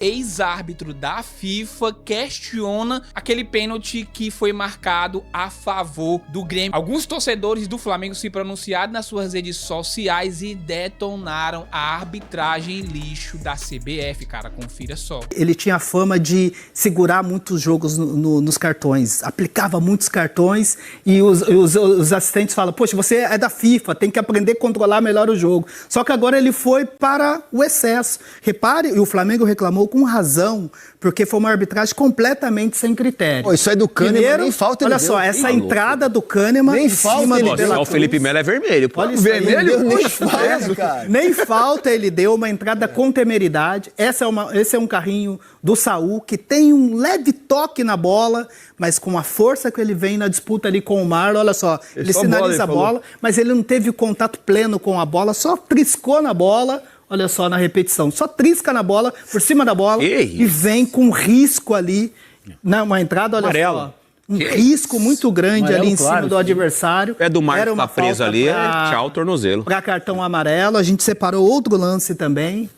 ex-árbitro da FIFA, questiona aquele pênalti que foi marcado a favor do Grêmio. Alguns torcedores do Flamengo se pronunciaram nas suas redes sociais e detonaram a arbitragem lixo da CBF, cara, confira só. Ele tinha a fama de segurar muitos jogos nos cartões, aplicava muitos cartões e os assistentes falam, poxa, você é da FIFA, tem que aprender a controlar melhor o jogo. Só que agora ele foi para o excesso. Repare, e o Flamengo reclamou com razão, porque foi uma arbitragem completamente sem critério. Pô, isso aí do Kahneman, primeiro, nem falta ele olha só, essa entrada do Kahneman nem em falta cima ele do deu. Dela O Felipe Melo é vermelho, pô. Olha isso aí. Vermelho nem falta, cara. Nem falta ele deu, uma entrada com temeridade. Esse é um carrinho do Saul, que tem um leve toque na bola, mas com a força que ele vem na disputa ali com o Marlon, olha só, ele sinaliza a bola, mas ele não teve o contato pleno com a bola, só triscou na bola. Olha só na repetição, só trisca na bola, por cima da bola, e vem com risco ali, uma entrada, olha só. Um risco muito grande ali em cima do adversário. É do Marcos tá preso ali, tchau, tornozelo. Para cartão amarelo, a gente separou outro lance também.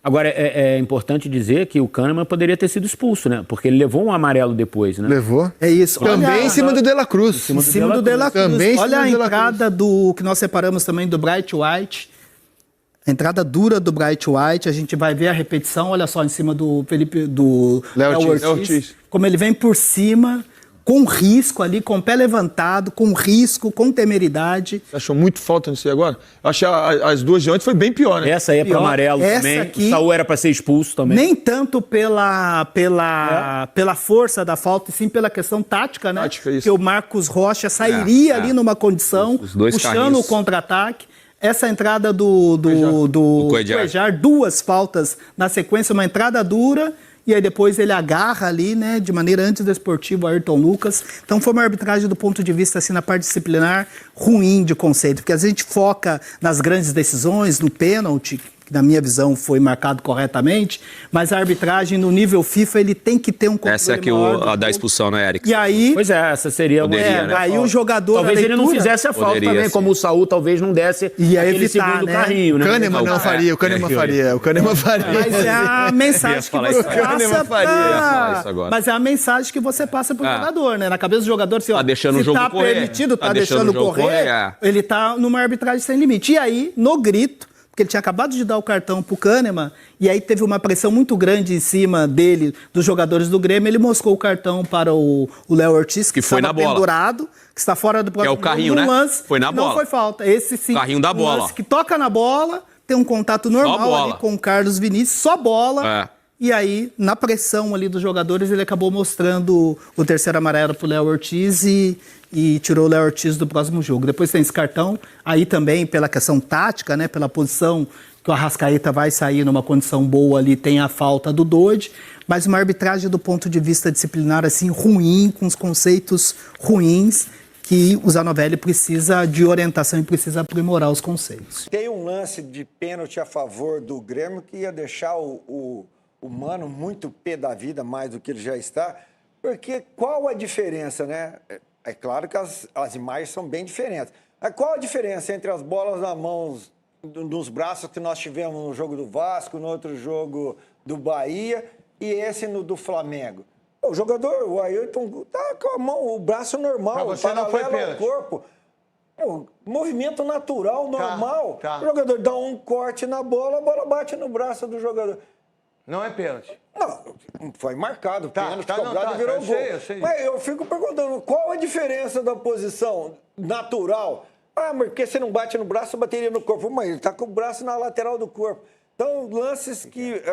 Agora, é importante dizer que o Kahneman poderia ter sido expulso, né? Porque ele levou um amarelo depois, né? Levou. É isso. Também em cima do De La Cruz. Em cima do De La Cruz. Também olha a entrada do que nós separamos também do Bright White. A entrada dura do Bright White, a gente vai ver a repetição, olha só, em cima do Léo Ortiz. Como ele vem por cima, com risco ali, com o pé levantado, com risco, com temeridade. Você achou muito falta nisso aí agora? Eu achei as duas de ontem foi bem pior, né? Essa aí é para amarelo também. Aqui, o Saul era para ser expulso também. Nem tanto pela força da falta, e sim pela questão tática, né? Tática, isso. Que o Marcos Rocha sairia ali numa condição, puxando o contra-ataque. Essa entrada do Cuejar, duas faltas na sequência, uma entrada dura, e aí depois ele agarra ali, né, de maneira antidesportiva o Ayrton Lucas. Então foi uma arbitragem do ponto de vista, assim, na parte disciplinar, ruim de conceito, porque a gente foca nas grandes decisões, no pênalti, que na minha visão foi marcado corretamente, mas a arbitragem no nível FIFA, ele tem que ter um controle. Essa é aqui a da expulsão, né, Eric? E aí... Pois é, essa seria... Poderia, né? Aí o jogador... Talvez ele não fizesse a falta também, como o Saul talvez não desse aquele segundo carrinho, né? O Kahneman não faria, o Kahneman faria. O Kahneman faria. Mas é a mensagem que você passa Mas é a mensagem que você passa pro jogador, né? Na cabeça do jogador, assim, ó, tá deixando o jogo correr. Permitido, tá deixando o jogo correr, ele tá numa arbitragem sem limite. E aí, no grito, porque ele tinha acabado de dar o cartão pro Kahneman, e aí teve uma pressão muito grande em cima dele, dos jogadores do Grêmio, ele moscou o cartão para o Léo Ortiz, que foi na bola, pendurado, que está fora do próximo. Que é o carrinho, né? Lance, foi na bola. Não foi falta. Esse sim. Carrinho da bola. Lance que toca na bola, tem um contato normal ali com o Carlos Vinícius, só bola. E aí, na pressão ali dos jogadores, ele acabou mostrando o terceiro amarelo pro Léo Ortiz e tirou o Léo Ortiz do próximo jogo. Depois tem esse cartão, aí também pela questão tática, né, pela posição que o Arrascaeta vai sair numa condição boa ali, tem a falta do Dodge, mas uma arbitragem do ponto de vista disciplinar assim ruim, com os conceitos ruins, que o Zanovelli precisa de orientação e precisa aprimorar os conceitos. Tem um lance de pênalti a favor do Grêmio que ia deixar o Mano muito pé da vida, mais do que ele já está, porque qual a diferença, né? É claro que as imagens são bem diferentes. Mas qual a diferença entre as bolas na mão, nos braços que nós tivemos no jogo do Vasco, no outro jogo do Bahia e esse do Flamengo? O jogador, o Ayrton, tá com a mão, o braço normal, paralelo ao corpo. Movimento natural, normal. O jogador dá um corte na bola, a bola bate no braço do jogador. Não é pênalti. Não, foi marcado, pênalti, cobrado, virou gol. Eu sei. Mas eu fico perguntando, qual a diferença da posição natural? Mas porque você não bate no braço, bateria no corpo. Mas ele está com o braço na lateral do corpo. Então, lances que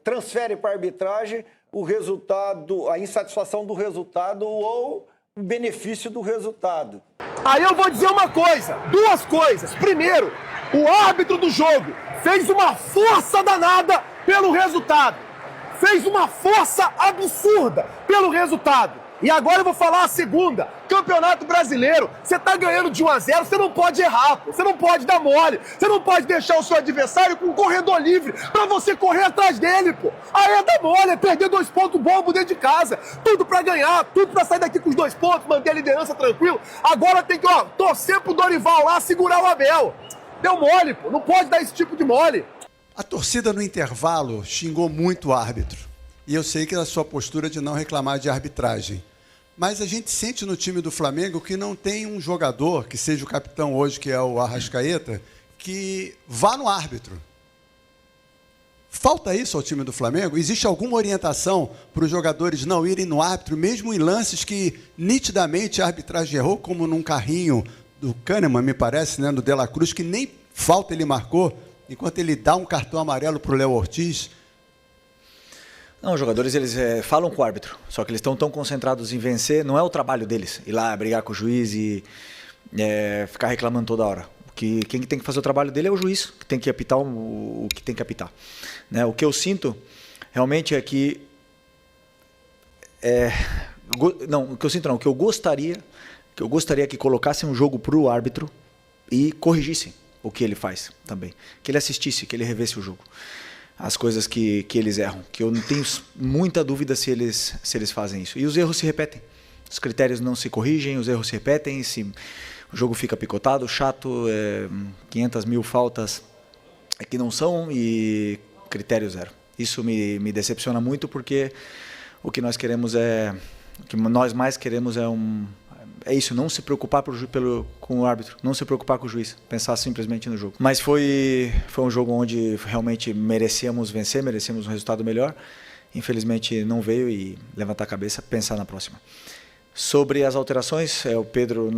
transferem para a arbitragem o resultado, a insatisfação do resultado ou o benefício do resultado. Aí eu vou dizer uma coisa, duas coisas. Primeiro, o árbitro do jogo fez uma força danada pelo resultado. Fez uma força absurda pelo resultado. E agora eu vou falar a segunda. Campeonato Brasileiro, você tá ganhando de 1-0, você não pode errar, pô. Você não pode dar mole. Você não pode deixar o seu adversário com um corredor livre pra você correr atrás dele, pô. Aí é dar mole, é perder 2 pontos bobo dentro de casa. Tudo pra ganhar, tudo pra sair daqui com os 2 pontos, manter a liderança tranquilo. Agora tem que, torcer pro Dorival lá, segurar o Abel. Deu mole, pô. Não pode dar esse tipo de mole. A torcida no intervalo xingou muito o árbitro. E eu sei que é a sua postura de não reclamar de arbitragem. Mas a gente sente no time do Flamengo que não tem um jogador, que seja o capitão hoje, que é o Arrascaeta, que vá no árbitro. Falta isso ao time do Flamengo? Existe alguma orientação para os jogadores não irem no árbitro, mesmo em lances que nitidamente a arbitragem errou, como num carrinho do Kahneman, me parece, né, do De La Cruz, que nem falta ele marcou, enquanto ele dá um cartão amarelo para o Léo Ortiz? Não, os jogadores eles falam com o árbitro, só que eles estão tão concentrados em vencer, não é o trabalho deles ir lá brigar com o juiz e ficar reclamando toda hora. Quem tem que fazer o trabalho dele é o juiz, que tem que apitar o que tem que apitar. Né? O que eu sinto realmente é que... o que eu gostaria que colocassem um jogo para o árbitro e corrigissem o que ele faz também. Que ele assistisse, que ele revesse o jogo. As coisas que eles erram, que eu não tenho muita dúvida se eles fazem isso. E os erros se repetem. Os critérios não se corrigem, os erros se repetem, o jogo fica picotado, chato, 500 mil faltas que não são e critério zero. Isso me decepciona muito porque o que nós queremos o que nós mais queremos é isso, não se preocupar com o árbitro, não se preocupar com o juiz, pensar simplesmente no jogo. Mas foi um jogo onde realmente merecíamos vencer, merecíamos um resultado melhor. Infelizmente não veio e levantar a cabeça, pensar na próxima. Sobre as alterações, o Pedro,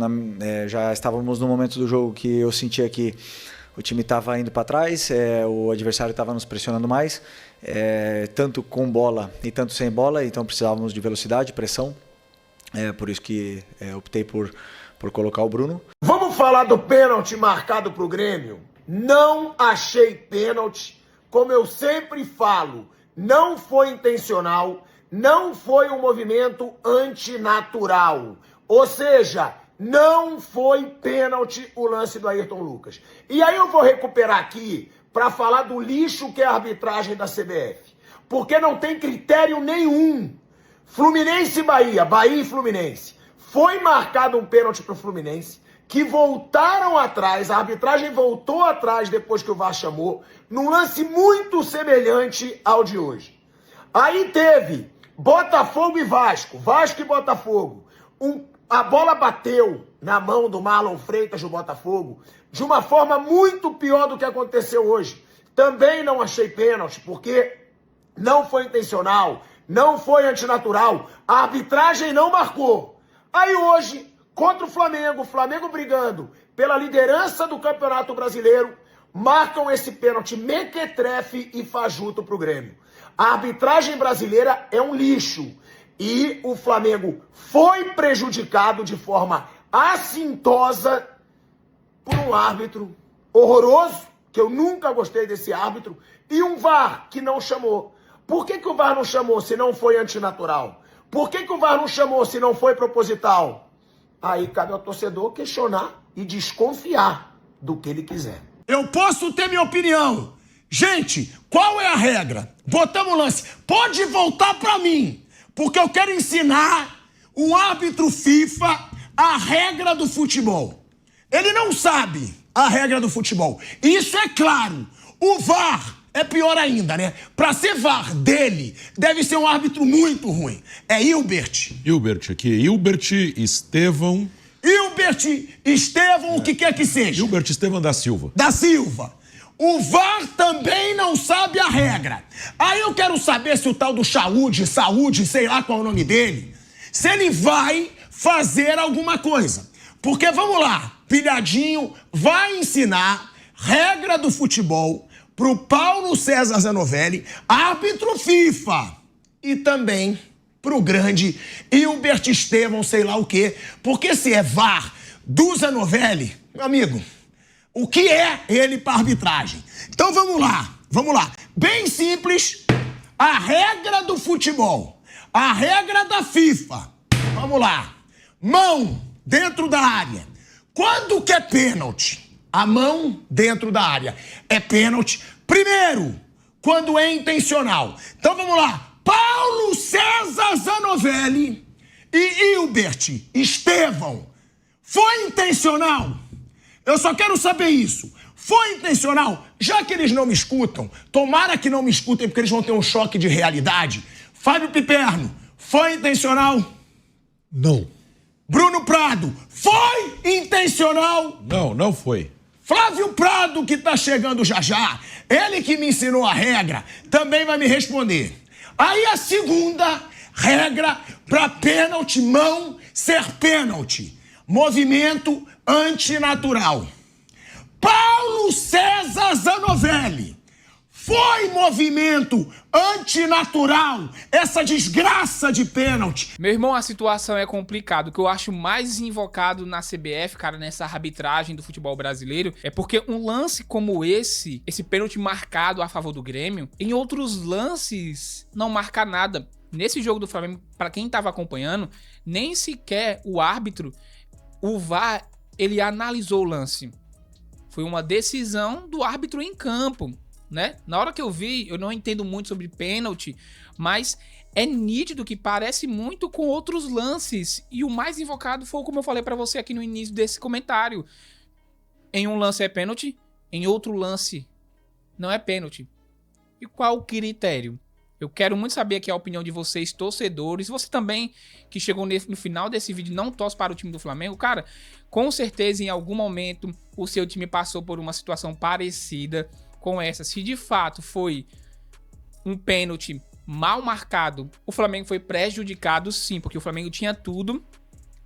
já estávamos no momento do jogo que eu sentia que o time estava indo para trás, o adversário estava nos pressionando mais, tanto com bola e tanto sem bola, então precisávamos de velocidade, pressão. Por isso que optei por colocar o Bruno. Vamos falar do pênalti marcado para o Grêmio? Não achei pênalti, como eu sempre falo, não foi intencional, não foi um movimento antinatural. Ou seja, não foi pênalti o lance do Ayrton Lucas. E aí eu vou recuperar aqui para falar do lixo que é a arbitragem da CBF. Porque não tem critério nenhum. Fluminense e Bahia, Bahia e Fluminense. Foi marcado um pênalti para o Fluminense, que voltaram atrás, a arbitragem voltou atrás depois que o VAR chamou, num lance muito semelhante ao de hoje. Aí teve Botafogo e Vasco, Vasco e Botafogo. A bola bateu na mão do Marlon Freitas do Botafogo de uma forma muito pior do que aconteceu hoje. Também não achei pênalti, porque não foi intencional, não foi antinatural, a arbitragem não marcou. Aí hoje, contra o Flamengo brigando pela liderança do Campeonato Brasileiro, marcam esse pênalti mequetrefe e fajuto para o Grêmio. A arbitragem brasileira é um lixo e o Flamengo foi prejudicado de forma assintosa por um árbitro horroroso, que eu nunca gostei desse árbitro, e um VAR que não chamou. Por que o VAR não chamou se não foi antinatural? Por que o VAR não chamou se não foi proposital? Aí cabe ao torcedor questionar e desconfiar do que ele quiser. Eu posso ter minha opinião. Gente, qual é a regra? Botamos o lance. Pode voltar pra mim, porque eu quero ensinar o árbitro FIFA a regra do futebol. Ele não sabe a regra do futebol. Isso é claro. O VAR é pior ainda, né? Pra ser VAR dele, deve ser um árbitro muito ruim. É Hilbert. Hilbert aqui. Hilbert Estevão. Hilbert Estevão, o que quer que seja. Hilbert Estevão da Silva. Da Silva. O VAR também não sabe a regra. Aí eu quero saber se o tal do Saúde, sei lá qual é o nome dele, se ele vai fazer alguma coisa. Porque, vamos lá, Pilhadinho vai ensinar regra do futebol pro Paulo César Zanovelli, árbitro FIFA, e também pro grande Hilbert Estevão, sei lá o quê. Porque se é VAR do Zanovelli, meu amigo, o que é ele para arbitragem? Então vamos lá. Bem simples, a regra do futebol, a regra da FIFA. Vamos lá. Mão dentro da área. Quando que é pênalti? A mão dentro da área é pênalti. Primeiro, quando é intencional. Então vamos lá. Paulo César Zanovelli e Hilbert Estevão. Foi intencional? Eu só quero saber isso. Foi intencional? Já que eles não me escutam, tomara que não me escutem porque eles vão ter um choque de realidade. Fábio Piperno, foi intencional? Não. Bruno Prado, foi intencional? Não, não foi. Flávio Prado, que tá chegando já já, ele que me ensinou a regra, também vai me responder. Aí a segunda regra para pênalti, mão ser pênalti. Movimento antinatural. Paulo César Zanovelli. Foi movimento antinatural essa desgraça de pênalti. Meu irmão, a situação é complicada. O que eu acho mais invocado na CBF, cara, nessa arbitragem do futebol brasileiro, é porque um lance como esse pênalti marcado a favor do Grêmio, em outros lances não marca nada. Nesse jogo do Flamengo, para quem tava acompanhando, nem sequer o árbitro, o VAR, ele analisou o lance. Foi uma decisão do árbitro em campo, né? Na hora que eu vi, eu não entendo muito sobre pênalti, mas é nítido que parece muito com outros lances. E o mais invocado foi como eu falei pra você aqui no início desse comentário. Em um lance é pênalti, em outro lance não é pênalti. E qual o critério? Eu quero muito saber aqui a opinião de vocês, torcedores. Você também, que chegou no final desse vídeo, não torce para o time do Flamengo. Cara, com certeza em algum momento o seu time passou por uma situação parecida com essa. Se de fato foi um pênalti mal marcado, o Flamengo foi prejudicado sim, porque o Flamengo tinha tudo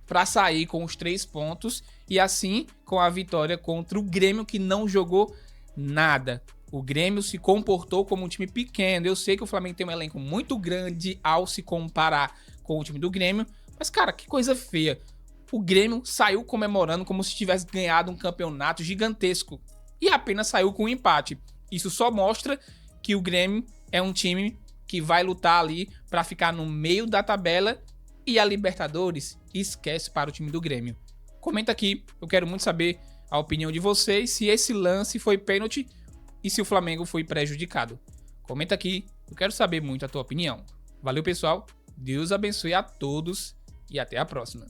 para sair com os 3 pontos e assim com a vitória contra o Grêmio, que não jogou nada. O Grêmio se comportou como um time pequeno. Eu sei que o Flamengo tem um elenco muito grande ao se comparar com o time do Grêmio, mas cara, que coisa feia. O Grêmio saiu comemorando como se tivesse ganhado um campeonato gigantesco e apenas saiu com um empate. Isso só mostra que o Grêmio é um time que vai lutar ali para ficar no meio da tabela e a Libertadores esquece para o time do Grêmio. Comenta aqui, eu quero muito saber a opinião de vocês, se esse lance foi pênalti e se o Flamengo foi prejudicado. Comenta aqui, eu quero saber muito a tua opinião. Valeu, pessoal, Deus abençoe a todos e até a próxima.